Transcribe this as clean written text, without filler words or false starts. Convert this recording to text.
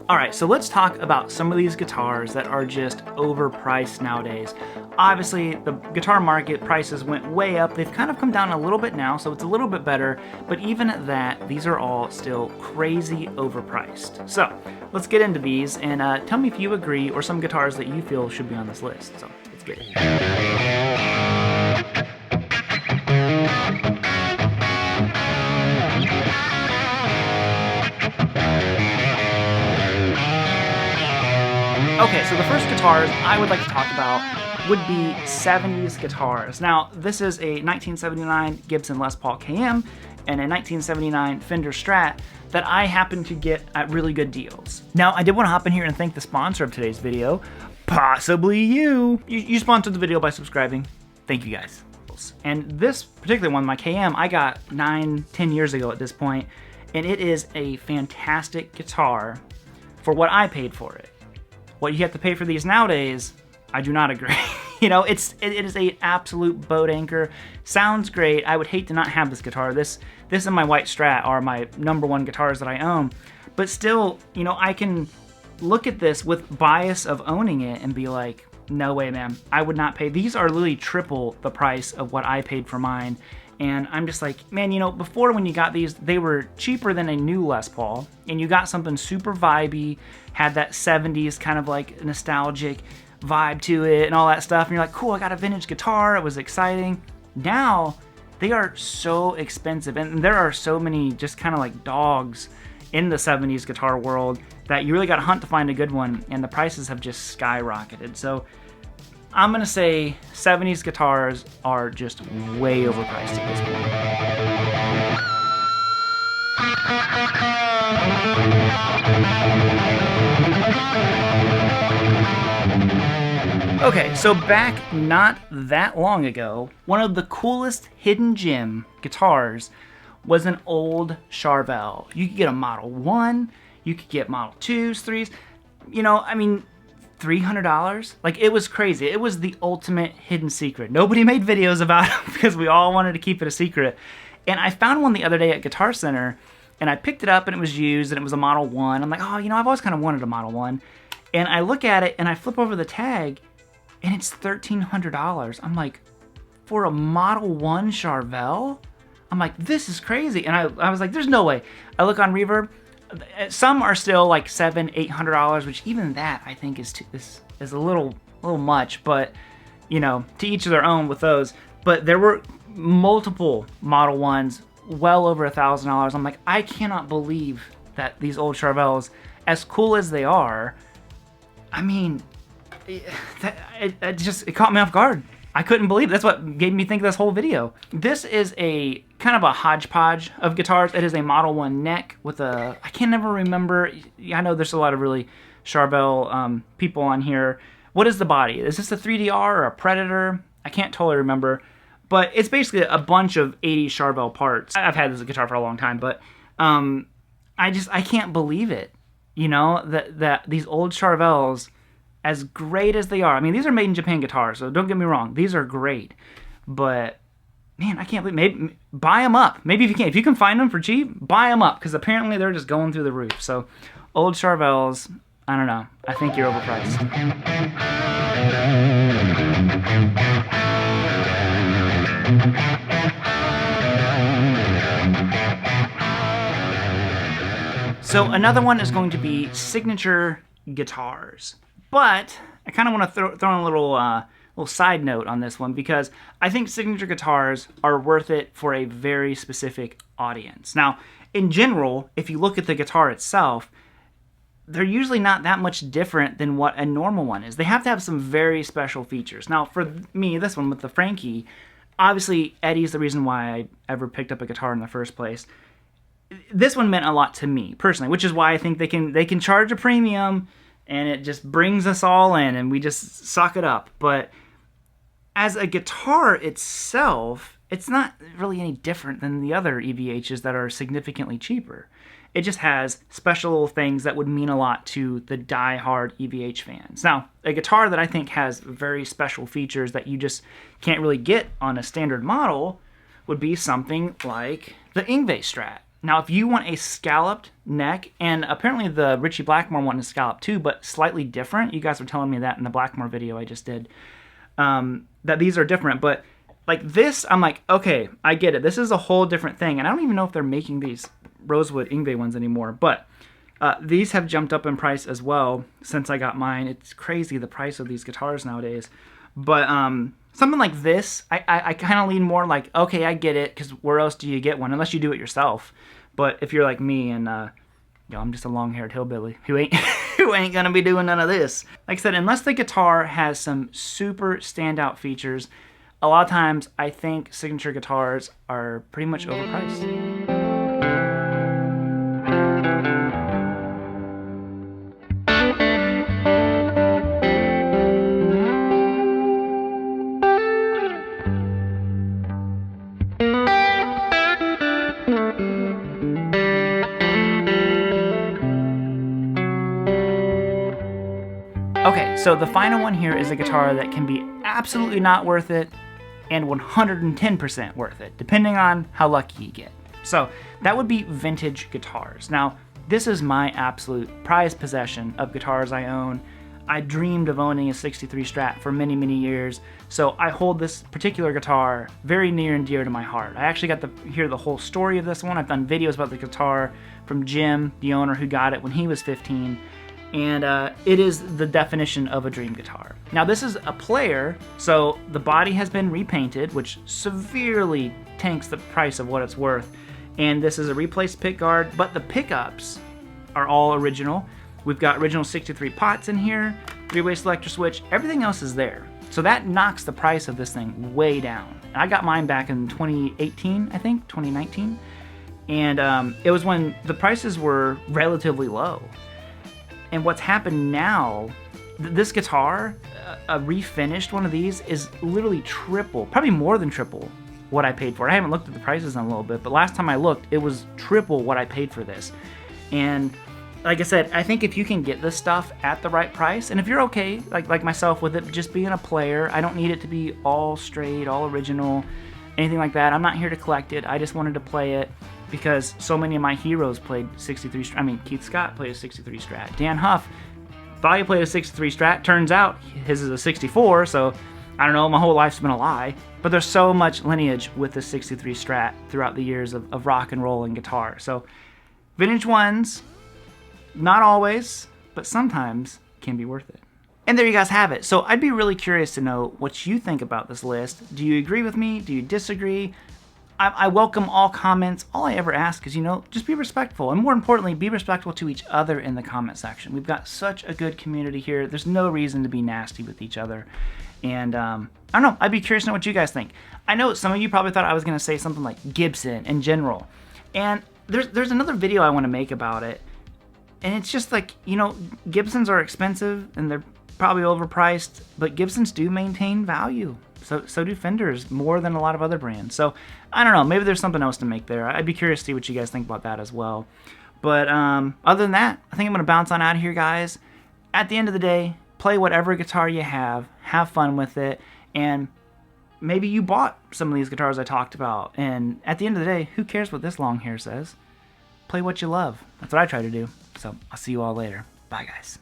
Alright, so let's talk about some of these guitars that are just overpriced nowadays. Obviously, the guitar market prices went way up. They've kind of come down a little bit now, so it's a little bit better. But even at that, these are all still crazy overpriced. So, let's get into these and tell me if you agree or some guitars that you feel should be on this list. So, let's get it. Okay, so the first guitars I would like to talk about would be 70s guitars. Now, this is a 1979 Gibson Les Paul KM and a 1979 Fender Strat that I happened to get at really good deals. Now, I did want to hop in here and thank the sponsor of today's video, possibly you. You sponsored the video by subscribing. Thank you guys. And this particular one, my KM, I got 9-10 years ago at this point, and it is a fantastic guitar for what I paid for it. What you have to pay for these nowadays, I do not agree. You know, it is a absolute boat anchor. Sounds great. I would hate to not have this guitar. This and my white Strat are my #1 guitars that I own. But still, you know, I can look at this with bias of owning it and be like, no way, man. I would not pay. These are literally triple the price of what I paid for mine. And I'm just like, man, you know, before when you got these, they were cheaper than a new Les Paul, and you got something super vibey, had that 70s kind of like nostalgic vibe to it and all that stuff, and you're like, cool, I got a vintage guitar, it was exciting. Now, they are so expensive, and there are so many just kind of like dogs in the 70s guitar world that you really got to hunt to find a good one, and the prices have just skyrocketed. So I'm going to say 70s guitars are just way overpriced at this point. Okay, so back not that long ago, one of the coolest hidden gem guitars was an old Charel. You could get a Model 1, you could get Model 2s, 3s, you know, I mean, $300? Like, it was crazy. It was the ultimate hidden secret. Nobody made videos about it because we all wanted to keep it a secret. And I found one the other day at Guitar Center, and I picked it up, and it was used, and it was a Model 1. I'm like, oh, you know, I've always kind of wanted a Model 1. And I look at it, and I flip over the tag, and it's $1,300. I'm like, for a Model 1 Charel? I'm like, this is crazy. And I was like, there's no way. I look on Reverb. Some are still like $700-800, which even that I think is a little much. But you know, to each of their own with those. But there were multiple Model 1s, well over $1,000. I'm like, I cannot believe that these old Charels, as cool as they are, I mean, it caught me off guard. I couldn't believe it. That's what gave me think of this whole video. This is a kind of a hodgepodge of guitars. It is a Model 1 neck with a, I can never remember. I know there's a lot of really Charel people on here. What is the body? Is this a 3DR or a Predator? I can't totally remember. But it's basically a bunch of 80s Charel parts. I've had this guitar for a long time, but I can't believe it. You know, that these old Charels, as great as they are, I mean, these are made in Japan guitars, so don't get me wrong, these are great, but man, I can't believe, maybe buy them up. Maybe if you can find them for cheap, buy them up, because apparently they're just going through the roof. So old Charels, I don't know, I think you're overpriced. So another one is going to be signature guitars. But I kind of want to throw in a little side note on this one, because I think signature guitars are worth it for a very specific audience. Now, in general, if you look at the guitar itself, they're usually not that much different than what a normal one is. They have to have some very special features. Now, for me, this one with the Frankie, obviously Eddie's the reason why I ever picked up a guitar in the first place. This one meant a lot to me personally, which is why I think they can charge a premium. And it just brings us all in, and we just suck it up. But as a guitar itself, it's not really any different than the other EVHs that are significantly cheaper. It just has special things that would mean a lot to the die-hard EVH fans. Now, a guitar that I think has very special features that you just can't really get on a standard model would be something like the Yngwie Strat. Now, if you want a scalloped neck, and apparently the Ritchie Blackmore one is scalloped too, but slightly different. You guys were telling me that in the Blackmore video I just did, that these are different. But like this, I'm like, okay, I get it. This is a whole different thing. And I don't even know if they're making these rosewood Ingve ones anymore. But these have jumped up in price as well since I got mine. It's crazy the price of these guitars nowadays. But something like this, I kind of lean more like, okay, I get it, because where else do you get one? Unless you do it yourself. But if you're like me and I'm just a long-haired hillbilly who ain't who ain't gonna be doing none of this. Like I said, unless the guitar has some super standout features, a lot of times I think signature guitars are pretty much overpriced. Okay, so the final one here is a guitar that can be absolutely not worth it and 110% worth it, depending on how lucky you get. So that would be vintage guitars. Now, this is my absolute prized possession of guitars I own. I dreamed of owning a 63 Strat for many, many years, so I hold this particular guitar very near and dear to my heart. I actually got to hear the whole story of this one. I've done videos about the guitar from Jim, the owner who got it when he was 15, and it is the definition of a dream guitar. Now, this is a player, so the body has been repainted, which severely tanks the price of what it's worth, and this is a replaced pickguard, but the pickups are all original. We've got original 63 pots in here, 3-way selector switch, everything else is there. So that knocks the price of this thing way down. I got mine back in 2018, I think, 2019, and it was when the prices were relatively low. And what's happened now, this guitar, a refinished one of these, is literally triple, probably more than triple what I paid for it. I haven't looked at the prices in a little bit, but last time I looked, it was triple what I paid for this. And like I said, I think if you can get this stuff at the right price, and if you're okay, like myself, with it just being a player, I don't need it to be all straight, all original, anything like that. I'm not here to collect it. I just wanted to play it because so many of my heroes played 63 Strat. I mean, Keith Scott played a 63 Strat. Dan Huff thought he played a 63 Strat. Turns out his is a 64, so I don't know, my whole life's been a lie. But there's so much lineage with the 63 Strat throughout the years of rock and roll and guitar. So vintage ones, not always, but sometimes can be worth it. And there you guys have it. So I'd be really curious to know what you think about this list. Do you agree with me? Do you disagree? I welcome all comments. All I ever ask is, just be respectful. And more importantly, be respectful to each other in the comment section. We've got such a good community here. There's no reason to be nasty with each other. And I don't know. I'd be curious to know what you guys think. I know some of you probably thought I was going to say something like Gibson in general. And there's another video I want to make about it. And it's just like, Gibsons are expensive and they're probably overpriced, but Gibsons do maintain value. So do Fenders, more than a lot of other brands. So I don't know, maybe there's something else to make there. I'd be curious to see what you guys think about that as well. But other than that, I think I'm going to bounce on out of here, guys. At the end of the day, play whatever guitar you have fun with it, and maybe you bought some of these guitars I talked about, and at the end of the day, who cares what this long hair says? Play what you love. That's what I try to do. So I'll see you all later. Bye, guys.